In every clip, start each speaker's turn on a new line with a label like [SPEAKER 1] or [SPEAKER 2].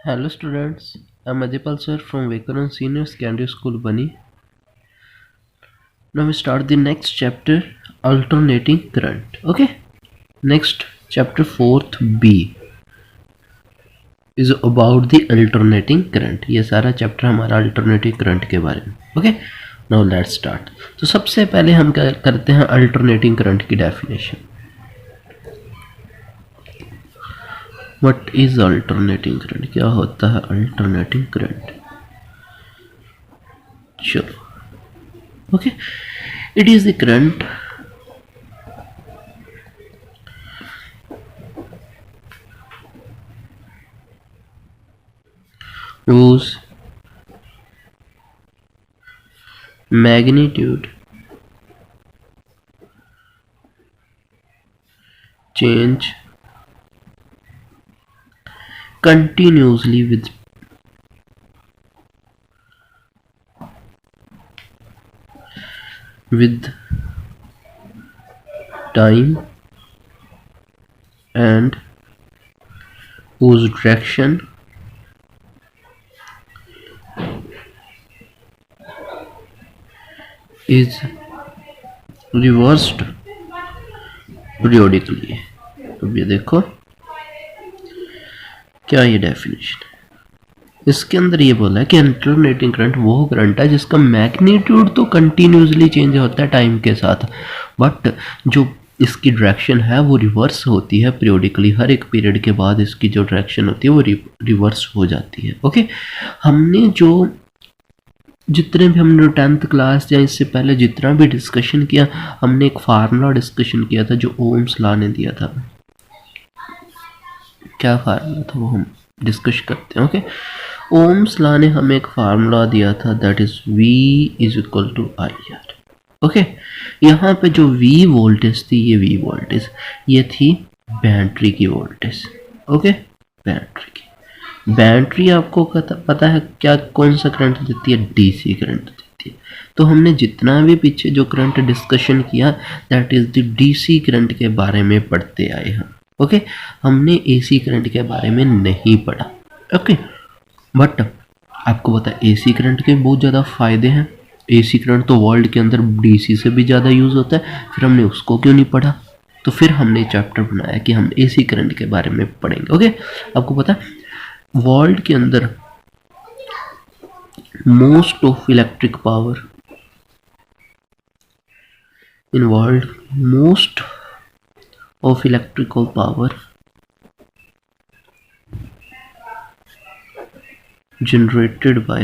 [SPEAKER 1] Hello students, I'm Adipal sir from Vekaran Senior Secondary School Bani. Now we start the next chapter, alternating current. Okay, next chapter 4th B is about the alternating current. ये सारा chapter हमारा alternating current के बारे में. Okay, now let's start. तो सबसे पहले हम क्या करते हैं alternating current की definition. What is alternating current? क्या होता है alternating current? चलो, okay, it is the current whose magnitude change continuously with time and whose direction is reversed periodically. अब ये देखो क्या ये डेफिनेशन है. इसके अंदर ये बोला है कि अल्टरनेटिंग करंट वो करंट है जिसका मैग्नीट्यूड तो कंटिन्यूसली चेंज होता है टाइम के साथ, बट जो इसकी डायरेक्शन है वो रिवर्स होती है पीरियोडिकली. हर एक पीरियड के बाद इसकी जो डायरेक्शन होती है वो रिवर्स हो जाती है. ओके, हमने जो जितने भी हमने 10th क्लास या इससे पहले जितना भी डिस्कशन किया, हमने एक फार्मूला डिस्कशन किया था जो ओम्स लॉ ने दिया था. क्या फार्मूला था वो हम डिस्कस करते हैं. ओके, ओम्स लॉ ने हमें एक फार्मूला दिया था, that is V is equal to IR. Okay, यहाँ पे जो V वोल्टेज थी, ये V वोल्टेज ये थी बैटरी की वोल्टेज. ओके, बैटरी आपको पता है क्या कौन सा करंट देती है? DC करंट देती है. तो हमने जितना भी पीछे जो करंट डिस्कशन किया, that is the DC current के बारे में पढ़ते आए हम. ओके, हमने AC करंट के बारे में नहीं पढ़ा. ओके, बट आपको पता है AC करंट के बहुत ज़्यादा फायदे हैं. AC करंट तो वर्ल्ड के अंदर DC से भी ज़्यादा यूज़ होता है, फिर हमने उसको क्यों नहीं पढ़ा? तो फिर हमने चैप्टर बनाया कि हम AC करंट के बारे में पढ़ेंगे. ओके, आपको पता है वर्ल्ड के अंदर most of electric power in world, most of electrical power generated by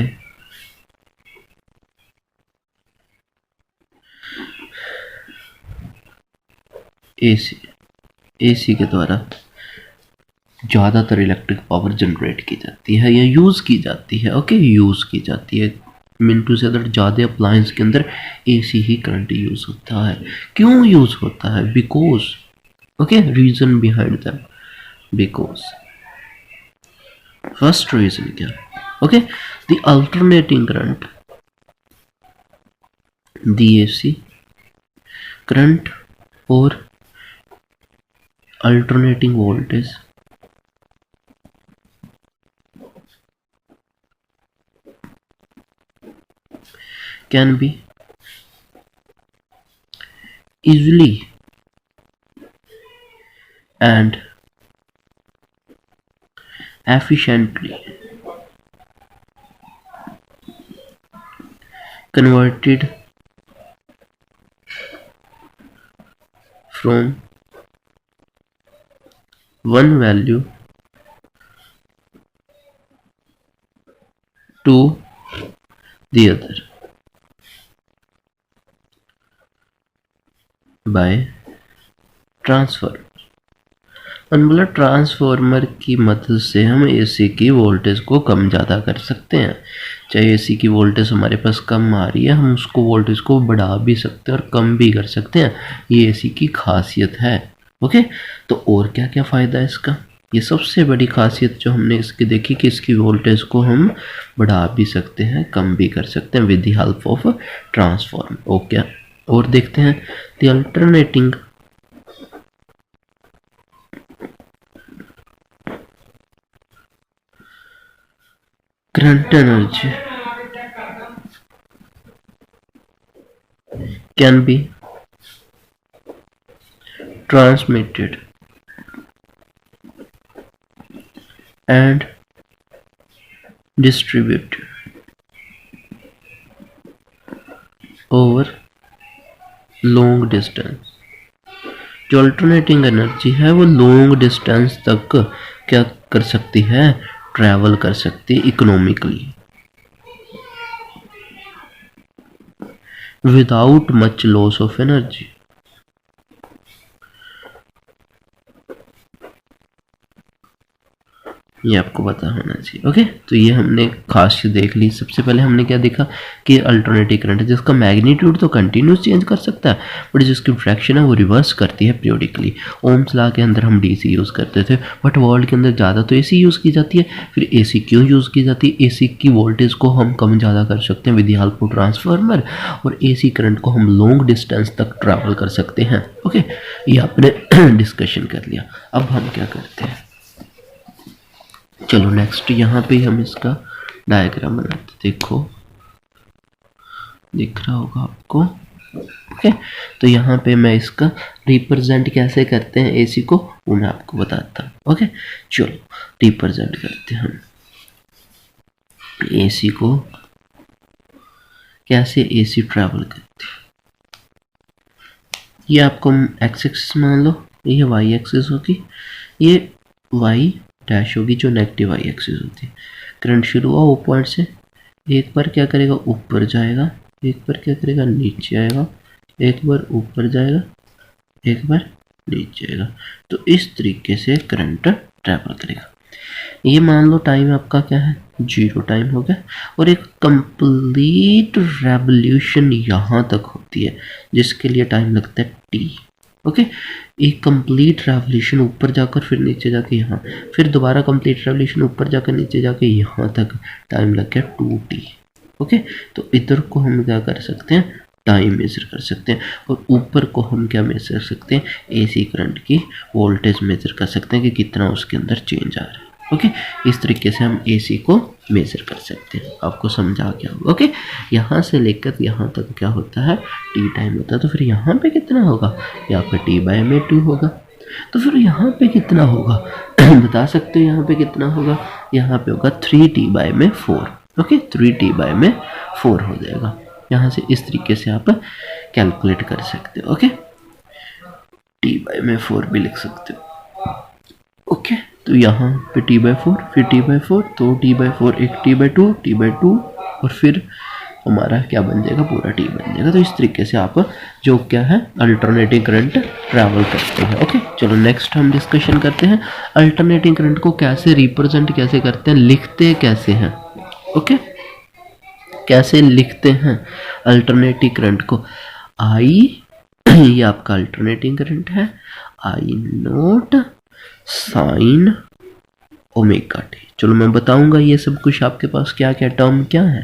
[SPEAKER 1] AC के द्वारा ज़्यादातर इलेक्ट्रिक पावर जनरेट की जाती है या यूज़ की जाती है. ओके, यूज़ की जाती है मिनटू से अदर ज़्यादा अप्लायंस के अंदर AC ही करंट यूज़ होता है. क्यों यूज़ होता है? Because okay, reason behind them. Because first reason क्या? Okay, the alternating current, the AC current or alternating voltage can be easily and efficiently converted from one value to the other by transfer. बोला transformer की मदद से हम AC की voltage को कम ज़्यादा कर सकते हैं. चाहे AC की वोल्टेज हमारे पास कम आ रही है, हम उसको वोल्टेज को बढ़ा भी सकते हैं और कम भी कर सकते हैं. ये AC की खासियत है. ओके, तो और क्या क्या फ़ायदा है इसका? ये सबसे बड़ी खासियत जो हमने इसकी देखी कि इसकी वोल्टेज को हम बढ़ा भी सकते हैं, कम भी कर सकते हैं with the help of transformer. Okay, और देखते हैं the alternating current energy can be transmitted and distributed over long distance। जो अल्टरनेटिंग एनर्जी है वो लॉन्ग डिस्टेंस तक क्या कर सकती है, ट्रैवल कर सकती है economically without much loss of energy. ये आपको पता होना चाहिए। ओके, तो ये हमने खास देख ली। सबसे पहले हमने क्या देखा कि अल्टरनेटिव करंट है जिसका मैग्नीट्यूड तो कंटिन्यूस चेंज कर सकता है बट जिसकी डायरेक्शन है वो रिवर्स करती है पीरियोडिकली। ओम्स लॉ के अंदर हम डीसी यूज़ करते थे बट वर्ल्ड के अंदर ज़्यादा तो एसी यूज़ की जाती है। फिर एसी क्यों यूज़ की जाती है? एसी की वोल्टेज को हम कम ज़्यादा कर सकते हैं with the help of transformer और एसी करंट को हम लॉन्ग डिस्टेंस तक ट्रैवल कर सकते हैं। ओके, ये आपने डिस्कशन कर लिया। अब हम क्या करते हैं, चलो नेक्स्ट यहाँ पे हम इसका डायग्राम बनाते। देखो दिख रहा होगा आपको। ओके, तो यहाँ पे मैं इसका रिप्रेजेंट कैसे करते हैं एसी को वो मैं आपको बताता हूँ। ओके, चलो रिप्रेजेंट करते हैं हम एसी को, कैसे एसी ट्रैवल करते हैं। ये आपको एक्स एक्सिस मान लो, ये वाई एक्सिस होगी, ये वाई डैश होगी जो नेगेटिव आई एक्सिस होती है। करंट शुरू हुआ वो पॉइंट से, एक बार क्या करेगा ऊपर जाएगा, एक बार क्या करेगा नीचे आएगा, एक बार ऊपर जाएगा, एक बार नीचे आएगा। तो इस तरीके से करंट ट्रैवल करेगा। ये मान लो टाइम आपका क्या है, 0 टाइम हो गया और एक कंप्लीट रेवोल्यूशन यहाँ तक होती है जिसके लिए टाइम लगता है टी। ओके, एक कंप्लीट रेवोल्यूशन ऊपर जाकर फिर नीचे जाके यहाँ, फिर दोबारा कंप्लीट रेवोल्यूशन ऊपर जाकर नीचे जाके यहाँ तक टाइम लग गया 2t। ओके, तो इधर को हम क्या कर सकते हैं, टाइम मेजर कर सकते हैं और ऊपर को हम क्या मेजर कर सकते हैं, एसी करंट की वोल्टेज मेजर कर सकते हैं कि कितना उसके अंदर चेंज आ रहा है। ओके, इस तरीके से हम एसी को मेजर कर सकते हैं। आपको समझा गया होगा। ओके, यहाँ से लेकर यहाँ तक क्या होता है, टी टाइम होता है। तो फिर यहाँ पे कितना होगा, यहाँ पे t/2 होगा। तो फिर यहाँ पे कितना होगा बता सकते हो, यहाँ पे कितना होगा, यहाँ पे होगा 3t/4। ओके, 3t/4 हो जाएगा। यहाँ से इस तरीके से आप कैलकुलेट कर सकते हो। ओके, t/4 भी लिख सकते हो। ओके, तो यहाँ पे t/4, फिर t/4, तो t/4 एक t/2, t/2 और फिर हमारा क्या बन जाएगा, पूरा t बन जाएगा। तो इस तरीके से आप जो क्या है अल्टरनेटिंग करंट ट्रैवल करते हैं। ओके, चलो नेक्स्ट हम डिस्कशन करते हैं अल्टरनेटिंग करंट को कैसे रिप्रेजेंट कैसे करते हैं, लिखते कैसे हैं। ओके, कैसे लिखते हैं अल्टरनेटिंग करंट को, आई ये आपका अल्टरनेटिंग करंट है, आई नोट साइन ओमेगा टी। चलो मैं बताऊंगा ये सब कुछ आपके पास क्या क्या टर्म क्या है।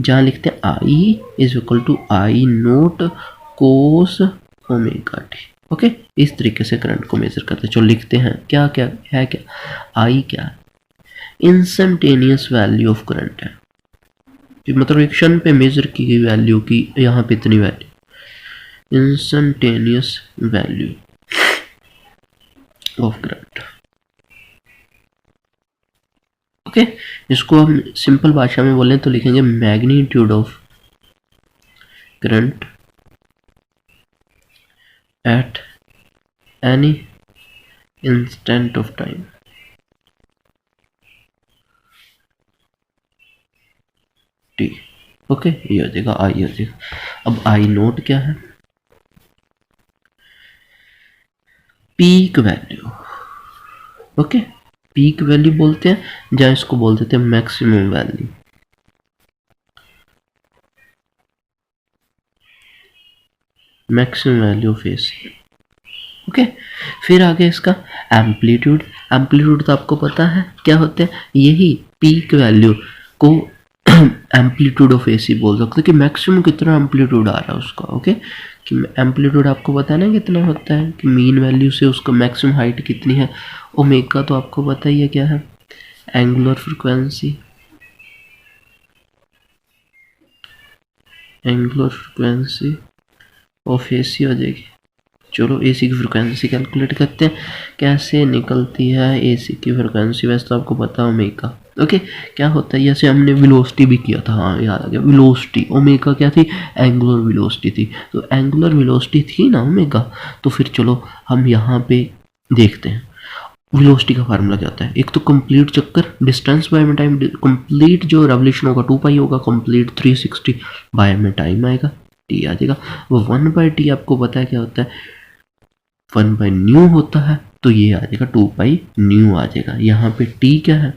[SPEAKER 1] जहाँ लिखते हैं I is equal to I naught cos omega T. Okay, इस तरीके से करंट को मेजर करते हैं। चलो लिखते हैं क्या क्या है, क्या आई क्या है, इंस्टेंटेनियस वैल्यू ऑफ करंट है, मतलब एक क्षण पे मेजर की गई वैल्यू की, यहाँ पे इतनी value, instantaneous value of current. Okay, इसको हम सिंपल भाषा में बोलें तो लिखेंगे magnitude of current at any instant of time. T. Okay, ये हो जाएगा आई हो जाएगा। अब आई नोट क्या है, peak value. Okay, peak value बोलते हैं, जहाँ इसको बोल देते हैं maximum value. Maximum value of AC. Okay, फिर आगे इसका एम्पलीट्यूड। एम्पलीट्यूड तो आपको पता है क्या होते हैं, यही पीक वैल्यू को एम्पलीट्यूड ऑफ एसी बोल सकते हैं कि मैक्सिमम कितना एम्पलीट्यूड आ रहा है उसका। ओके, कि एम्पलीट्यूड आपको पता है ना कितना होता है, कि मीन वैल्यू से उसका मैक्सिमम हाइट कितनी है। ओमेगा तो आपको पता ही है क्या है, angular frequency. Angular frequency of AC हो जाएगी। चलो एसी की फ्रिक्वेंसी कैलकुलेट करते हैं, कैसे निकलती है एसी की फ्रिक्वेंसी। वैसे तो आपको पता है ओमेगा। ओके, क्या होता है, जैसे हमने वेलोसिटी भी किया था, हाँ याद आ गया, वेलोसिटी ओमेगा क्या थी, एंगुलर वेलोसिटी थी। तो एंगुलर वेलोसिटी थी ना ओमेगा, तो फिर चलो हम यहाँ पे देखते हैं वेलोसिटी का फार्मूला क्या होता है। एक तो कंप्लीट चक्कर डिस्टेंस बाय में टाइम, कंप्लीट जो रेवोल्यूशन होगा 2 पाई होगा, कंप्लीट 360 बाय में टाइम आएगा, टी आ जाएगा। वो 1/t आपको पता है क्या होता है, 1/न्यू होता है, तो ये आ जाएगा 2π/न्यू आ जाएगा। यहाँ पे टी क्या है,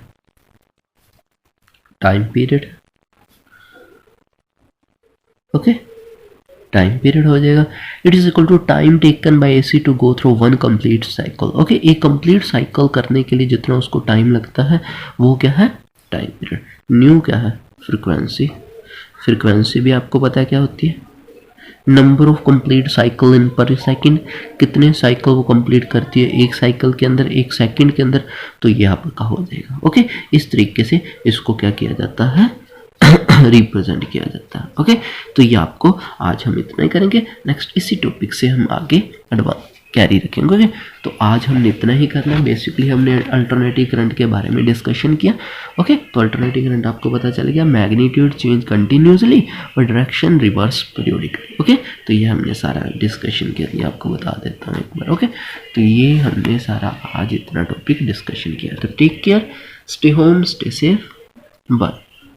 [SPEAKER 1] time period. Okay, time period हो जाएगा। It is equal to time taken by AC to go through one complete cycle. Okay, एक कंप्लीट साइकिल करने के लिए जितना उसको टाइम लगता है वो क्या है, टाइम पीरियड। न्यू क्या है, फ्रिक्वेंसी। फ्रिक्वेंसी भी आपको पता है क्या होती है, number of complete cycle in पर सेकंड, कितने साइकिल वो कंप्लीट करती है एक साइकिल के अंदर, एक सेकंड के अंदर, तो ये आपका हो जाएगा। ओके, इस तरीके से इसको क्या किया जाता है, रिप्रेजेंट किया जाता है। ओके, तो ये आपको आज हम इतना ही करेंगे। नेक्स्ट इसी टॉपिक से हम आगे एडवांस कैरी रखेंगे। ओके, तो आज हमने इतना ही करना है। बेसिकली हमने अल्टरनेटिव करंट के बारे में डिस्कशन किया। ओके, तो अल्टरनेटिव करंट आपको पता चल गया, मैग्नीट्यूड चेंज कंटिन्यूसली और डायरेक्शन रिवर्स पीरियोडिकली। ओके, तो ये हमने सारा डिस्कशन के लिए आपको बता देता हूँ एक बार। ओके, तो ये हमने सारा आज इतना टॉपिक डिस्कशन किया। तो take care, stay home, stay safe, bye.